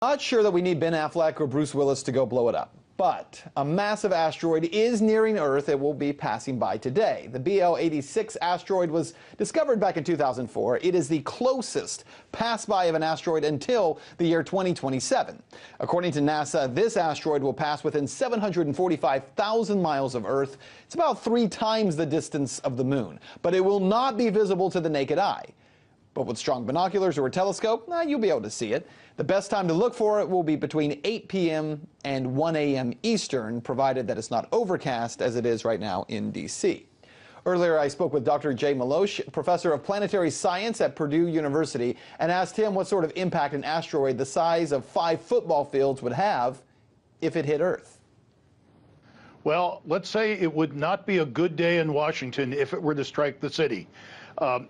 Not sure that we need Ben Affleck or Bruce Willis to go blow it up, but a massive asteroid is nearing Earth. It will be passing by today. The BL-86 asteroid was discovered back in 2004. It is the closest pass-by of an asteroid until the year 2027. According to NASA, this asteroid will pass within 745,000 miles of Earth. It's about 3 times the distance of the Moon, but it will not be visible to the naked eye. But with strong binoculars or a telescope, you'll be able to see it. The best time to look for it will be between 8 p.m. and 1 a.m. Eastern, provided that it's not overcast as it is right now in D.C. Earlier, I spoke with Dr. Jay Malosh, professor of planetary science at Purdue University, and asked him what sort of impact an asteroid the size of 5 football fields would have if it hit Earth. Well, let's say it would not be a good day in Washington if it were to strike the city.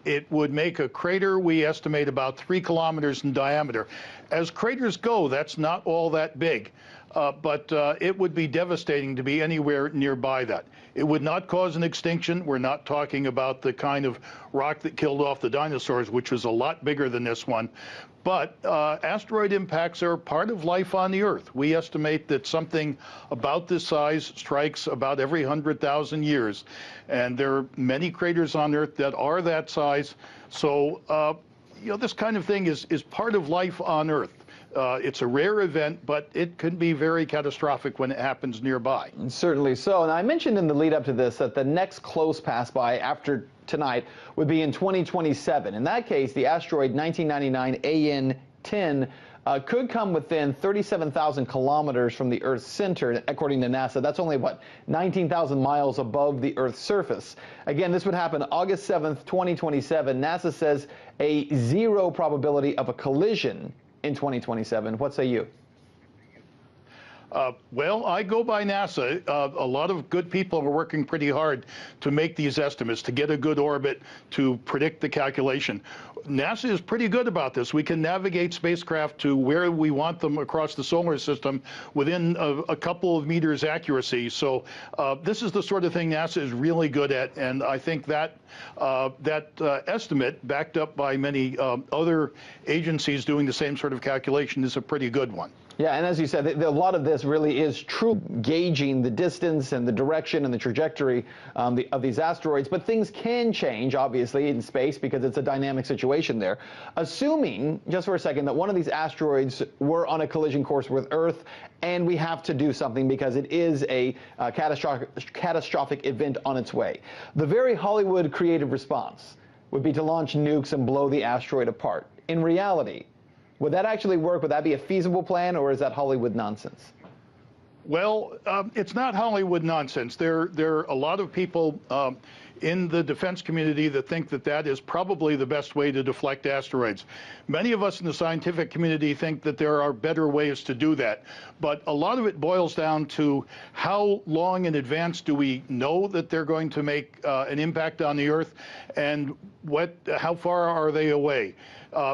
It would make a crater we estimate about 3 kilometers in diameter. As craters go, that's not all that big, but it would be devastating to be anywhere nearby that. It would not cause an extinction. We're not talking about the kind of rock that killed off the dinosaurs, which was a lot bigger than this one. But asteroid impacts are part of life on the Earth. We estimate that something about this size strikes about every 100,000 years. And there are many craters on Earth that are that size. So, this kind of thing is part of life on Earth. It's a rare event, but it can be very catastrophic when it happens nearby. Certainly so. And I mentioned in the lead up to this that the next close pass by after tonight would be in 2027. In that case, the asteroid 1999 AN-10 could come within 37,000 kilometers from the Earth's center, according to NASA. That's only, 19,000 miles above the Earth's surface. Again, this would happen August 7th, 2027. NASA says a 0 probability of a collision in 2027. What say you? Well, I go by NASA. A lot of good people are working pretty hard to make these estimates, to get a good orbit, to predict the calculation. NASA is pretty good about this. We can navigate spacecraft to where we want them across the solar system within a couple of meters accuracy. So this is the sort of thing NASA is really good at, and I think that estimate, backed up by many other agencies doing the same sort of calculation, is a pretty good one. Yeah, and as you said, a lot of this really is true gauging the distance and the direction and the trajectory of these asteroids. But things can change, obviously, in space because it's a dynamic situation there. Assuming, just for a second, that one of these asteroids were on a collision course with Earth, and we have to do something because it is a catastrophic event on its way. The very Hollywood creative response would be to launch nukes and blow the asteroid apart. In reality, would that actually work? Would that be a feasible plan, or is that Hollywood nonsense? Well, it's not Hollywood nonsense. There are a lot of people in the defense community that think that that is probably the best way to deflect asteroids. Many of us in the scientific community think that there are better ways to do that. But a lot of it boils down to how long in advance do we know that they're going to make an impact on the Earth, and how far are they away?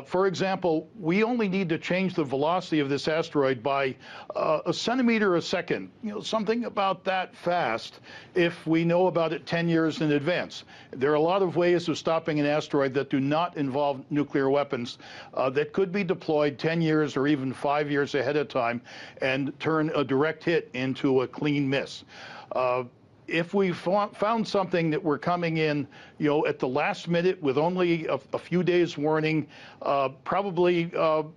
For example, we only need to change the velocity of this asteroid by a centimeter a second, something about that fast, if we know about it 10 years in advance. There are a lot of ways of stopping an asteroid that do not involve nuclear weapons that could be deployed 10 years or even 5 years ahead of time and turn a direct hit into a clean miss. If we found something that we're coming in, at the last minute with only a few days warning, probably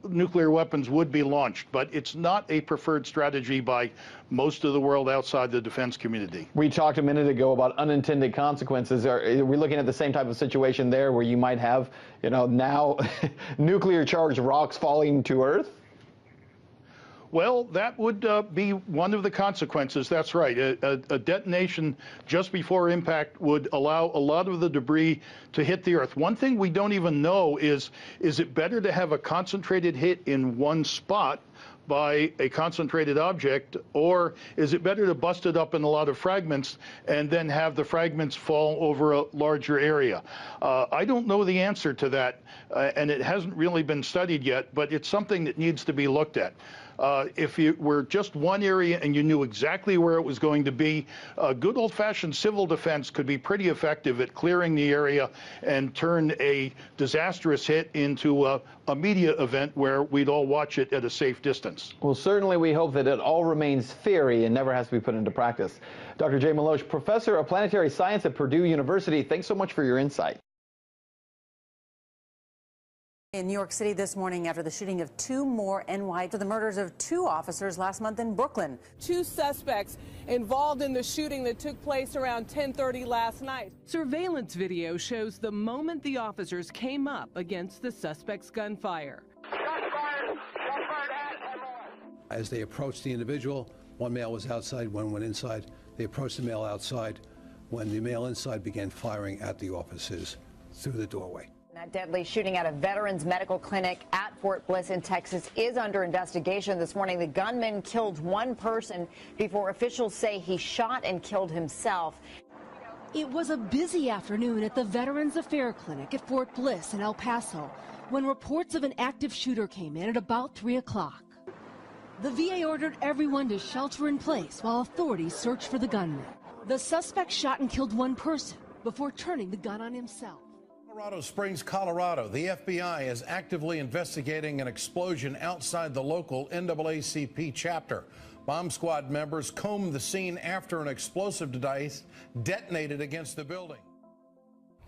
nuclear weapons would be launched. But it's not a preferred strategy by most of the world outside the defense community. We talked a minute ago about unintended consequences. Are we looking at the same type of situation there where you might have, now nuclear charged rocks falling to Earth? Well, that would be one of the consequences. That's right. A detonation just before impact would allow a lot of the debris to hit the Earth. One thing we don't even know is it better to have a concentrated hit in one spot by a concentrated object, or is it better to bust it up in a lot of fragments and then have the fragments fall over a larger area? I don't know the answer to that, and it hasn't really been studied yet, but it's something that needs to be looked at. if you were just one area and you knew exactly where it was going to be, good old-fashioned civil defense could be pretty effective at clearing the area and turn a disastrous hit into a media event where we'd all watch it at a safe distance. Well, certainly we hope that it all remains theory and never has to be put into practice. Dr. Jay Maloche, professor of planetary science at Purdue University, thanks so much for your insight. In New York City this morning after the shooting of two more for the murders of two officers last month in Brooklyn. Two suspects involved in the shooting that took place around 10:30 last night. Surveillance video shows the moment the officers came up against the suspect's gunfire. As they approached the individual, one male was outside, one went inside. They approached the male outside when the male inside began firing at the officers through the doorway. That deadly shooting at a veterans medical clinic at Fort Bliss in Texas is under investigation. This morning, the gunman killed one person before officials say he shot and killed himself. It was a busy afternoon at the Veterans Affairs Clinic at Fort Bliss in El Paso when reports of an active shooter came in at about 3 o'clock. The VA ordered everyone to shelter in place while authorities searched for the gunman. The suspect shot and killed one person before turning the gun on himself. Colorado Springs, Colorado. The FBI is actively investigating an explosion outside the local NAACP chapter. Bomb squad members combed the scene after an explosive device detonated against the building.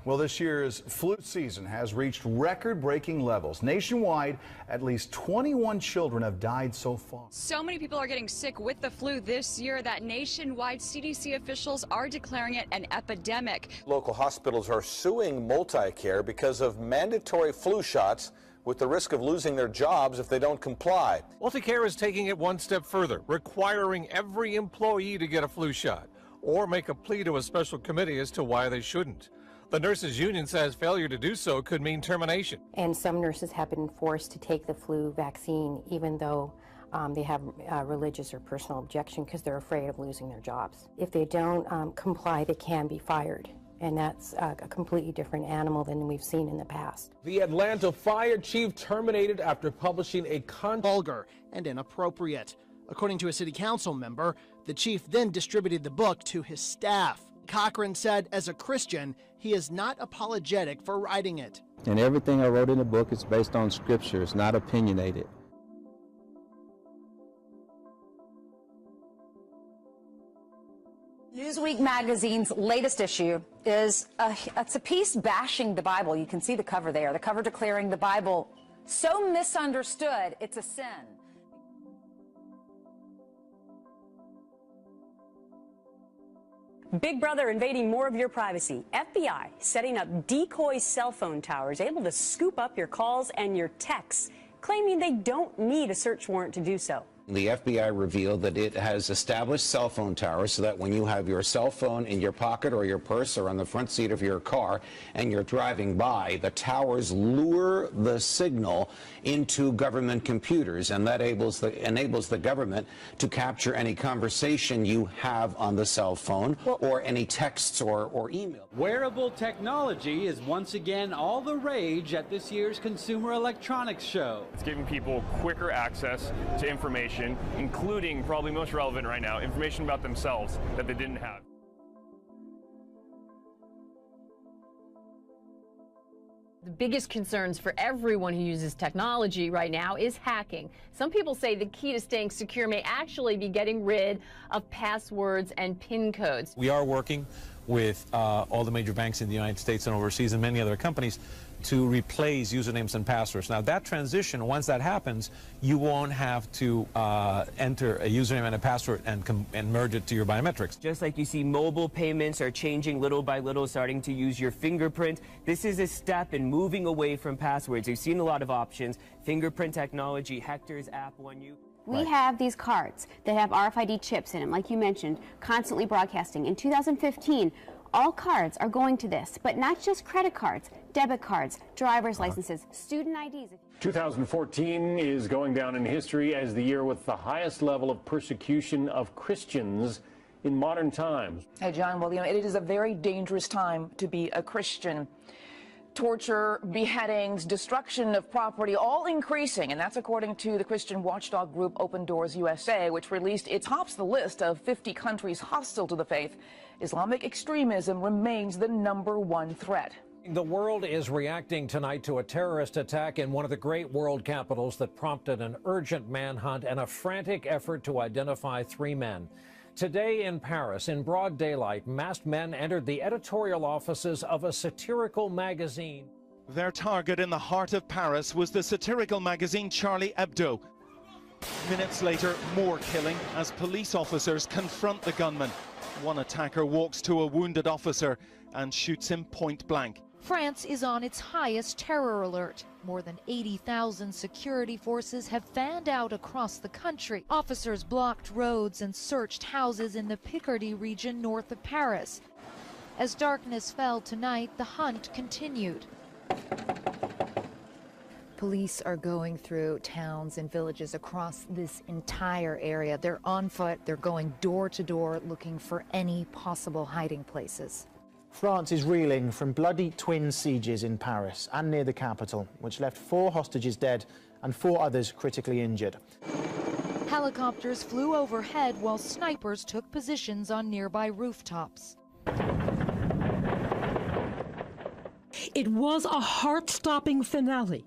Well, this year's flu season has reached record-breaking levels. Nationwide, at least 21 children have died so far. So many people are getting sick with the flu this year that nationwide CDC officials are declaring it an epidemic. Local hospitals are suing Multicare because of mandatory flu shots with the risk of losing their jobs if they don't comply. Multicare is taking it one step further, requiring every employee to get a flu shot or make a plea to a special committee as to why they shouldn't. The nurses union says failure to do so could mean termination. And some nurses have been forced to take the flu vaccine even though they have religious or personal objection because they're afraid of losing their jobs. If they don't comply, they can be fired. And that's a completely different animal than we've seen in the past. The Atlanta fire chief terminated after publishing a vulgar and inappropriate. According to a city council member, the chief then distributed the book to his staff. Cochran said, as a Christian, he is not apologetic for writing it. And everything I wrote in the book is based on scripture. It's not opinionated. Newsweek magazine's latest issue is it's a piece bashing the Bible. You can see the cover there. The cover declaring the Bible so misunderstood, it's a sin. Big Brother invading more of your privacy. FBI setting up decoy cell phone towers able to scoop up your calls and your texts, claiming they don't need a search warrant to do so. The FBI revealed that it has established cell phone towers so that when you have your cell phone in your pocket or your purse or on the front seat of your car and you're driving by, the towers lure the signal into government computers, and that enables the government to capture any conversation you have on the cell phone or any texts or email. Wearable technology is once again all the rage at this year's Consumer Electronics Show. It's giving people quicker access to information, including, probably most relevant right now, information about themselves that they didn't have. The biggest concerns for everyone who uses technology right now is hacking. Some people say the key to staying secure may actually be getting rid of passwords and PIN codes. We are working with all the major banks in the United States and overseas and many other companies to replace usernames and passwords. Now that transition, once that happens, you won't have to enter a username and a password and merge it to your biometrics. Just like you see mobile payments are changing little by little, starting to use your fingerprint, this is a step in moving away from passwords. You've seen a lot of options. Fingerprint technology, Hector's app, We have these cards that have RFID chips in them, like you mentioned, constantly broadcasting. In 2015, all cards are going to this, but not just credit cards, debit cards, driver's licenses, student IDs. 2014 is going down in history as the year with the highest level of persecution of Christians in modern times. Hey, John, well, it is a very dangerous time to be a Christian. torture, beheadings, destruction of property, all increasing. And that's according to the Christian watchdog group Open Doors USA, which released its tops the list of 50 countries hostile to the faith. Islamic extremism remains the #1 threat. The world is reacting tonight to a terrorist attack in one of the great world capitals that prompted an urgent manhunt and a frantic effort to identify 3 men. Today in Paris, in broad daylight, masked men entered the editorial offices of a satirical magazine. Their target in the heart of Paris was the satirical magazine Charlie Hebdo. Minutes later, more killing as police officers confront the gunman. One attacker walks to a wounded officer and shoots him point blank. France is on its highest terror alert. More than 80,000 security forces have fanned out across the country. Officers blocked roads and searched houses in the Picardy region north of Paris. As darkness fell tonight, the hunt continued. Police are going through towns and villages across this entire area. They're on foot, they're going door to door looking for any possible hiding places. France is reeling from bloody twin sieges in Paris and near the capital, which left 4 hostages dead and 4 others critically injured. Helicopters flew overhead while snipers took positions on nearby rooftops. It was a heart-stopping finale.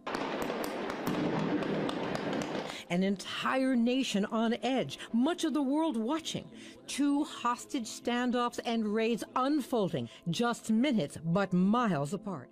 An entire nation on edge, much of the world watching. 2 hostage standoffs and raids unfolding, just minutes but miles apart.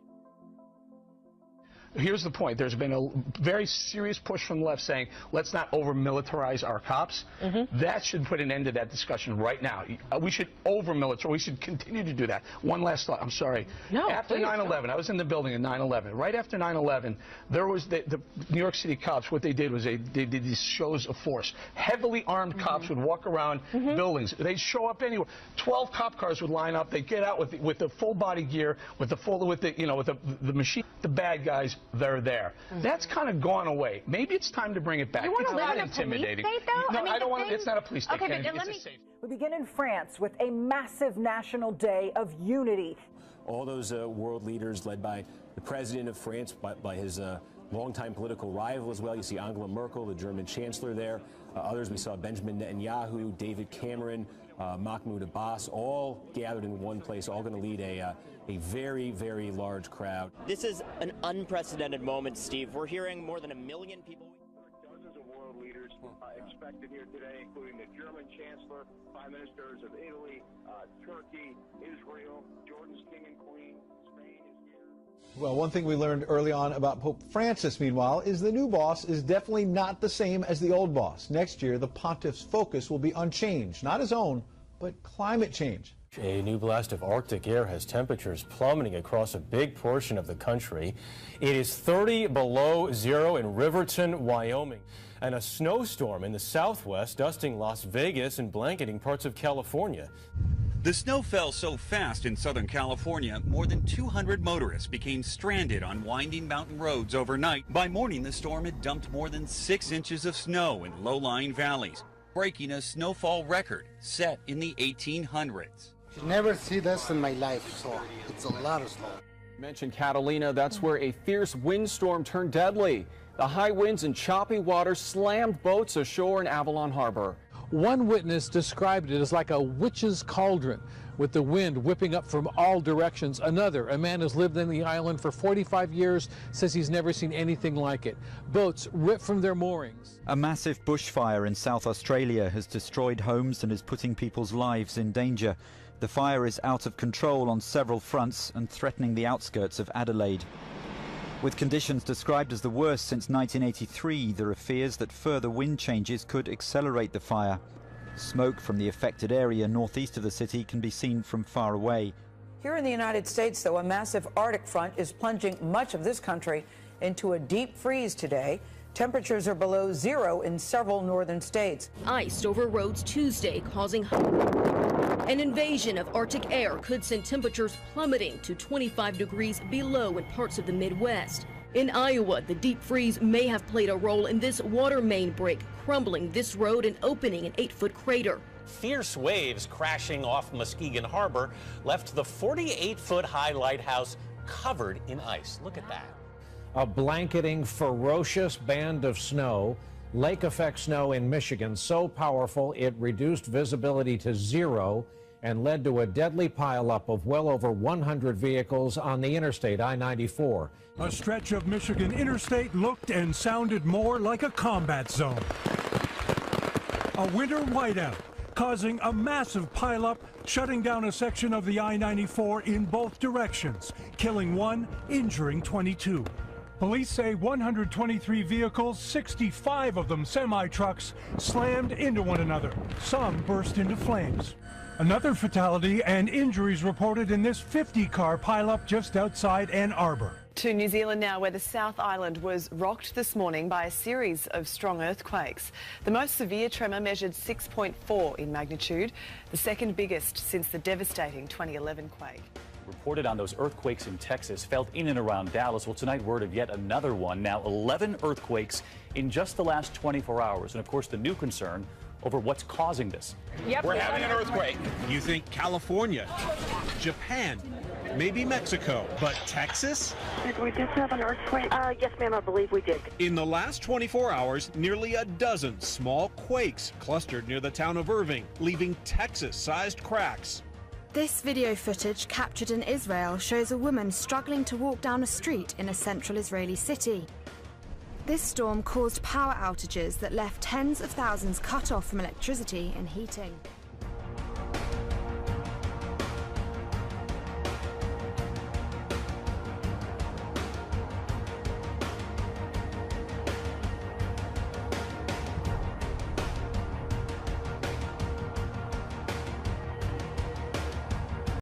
Here's the point. There's been a very serious push from the left saying, let's not over-militarize our cops. That should put an end to that discussion right now. We should over-militarize. We should continue to do that. One last thought. I'm sorry. No, after 9/11, I was in the building in 9/11. Right after 9/11, there was the New York City cops. What they did was they did these shows of force. Heavily armed cops would walk around buildings. They'd show up anywhere. 12 cop cars would line up. They'd get out with the full body gear, with the machine. The bad guys, they're there. That's kind of gone away. Maybe it's time to bring it back. You want it's to live not in a intimidating. police state, though? No, I mean, I don't want to. It's not a police state. Okay, but It's let me. safe. We begin in France with a massive national day of unity. All those world leaders led by the president of France, by his longtime political rival as well. You see Angela Merkel, the German chancellor there. Others, we saw Benjamin Netanyahu, David Cameron, Mahmoud Abbas, all gathered in one place, all going to lead a very, very large crowd. This is an unprecedented moment, Steve. We're hearing more than 1 million people. Dozens of world leaders expected here today, including the German chancellor, prime ministers of Italy, Turkey, Israel, Jordan's king and queen, Spain is here. Well, one thing we learned early on about Pope Francis, meanwhile, is the new boss is definitely not the same as the old boss. Next year, the pontiff's focus will be on change, not his own, but climate change. A new blast of Arctic air has temperatures plummeting across a big portion of the country. It is 30 below zero in Riverton, Wyoming, and a snowstorm in the southwest dusting Las Vegas and blanketing parts of California. The snow fell so fast in Southern California, more than 200 motorists became stranded on winding mountain roads overnight. By morning, the storm had dumped more than 6 inches of snow in low-lying valleys, breaking a snowfall record set in the 1800s. Never see this in my life, so it's a lot of snow. Mentioned Catalina, that's where a fierce windstorm turned deadly. The high winds and choppy water slammed boats ashore in Avalon Harbor. One witness described it as like a witch's cauldron, with the wind whipping up from all directions. Another, a man who's lived in the island for 45 years, says he's never seen anything like it. Boats ripped from their moorings. A massive bushfire in South Australia has destroyed homes and is putting people's lives in danger. The fire is out of control on several fronts and threatening the outskirts of Adelaide. With conditions described as the worst since 1983, there are fears that further wind changes could accelerate the fire. Smoke from the affected area northeast of the city can be seen from far away. Here in the United States, though, a massive Arctic front is plunging much of this country into a deep freeze today. Temperatures are below zero in several northern states. Iced over roads Tuesday, causing an invasion of Arctic air could send temperatures plummeting to 25 degrees below in parts of the Midwest. In Iowa, the deep freeze may have played a role in this water main break, crumbling this road and opening an 8-foot crater. Fierce waves crashing off Muskegon Harbor left the 48-foot high lighthouse covered in ice. Look at that. A blanketing, ferocious band of snow, lake effect snow in Michigan, so powerful it reduced visibility to zero and led to a deadly pileup of well over 100 vehicles on the interstate I-94. A stretch of Michigan interstate looked and sounded more like a combat zone. A winter whiteout causing a massive pileup, shutting down a section of the I-94 in both directions, killing 1, injuring 22. Police say 123 vehicles, 65 of them semi-trucks, slammed into one another. Some burst into flames. Another fatality and injuries reported in this 50-car pileup just outside Ann Arbor. To New Zealand now, where the South Island was rocked this morning by a series of strong earthquakes. The most severe tremor measured 6.4 in magnitude, the second biggest since the devastating 2011 quake. Reported on those earthquakes in Texas, felt in and around Dallas. Well, tonight, word of yet another one. Now, 11 earthquakes in just the last 24 hours. And, of course, the new concern over what's causing this. Yep, we're having an earthquake. You think California, Japan, maybe Mexico, but Texas? Did we just have an earthquake? Yes, ma'am, I believe we did. In the last 24 hours, nearly a dozen small quakes clustered near the town of Irving, leaving Texas-sized cracks. This video footage captured in Israel shows a woman struggling to walk down a street in a central Israeli city. This storm caused power outages that left tens of thousands cut off from electricity and heating.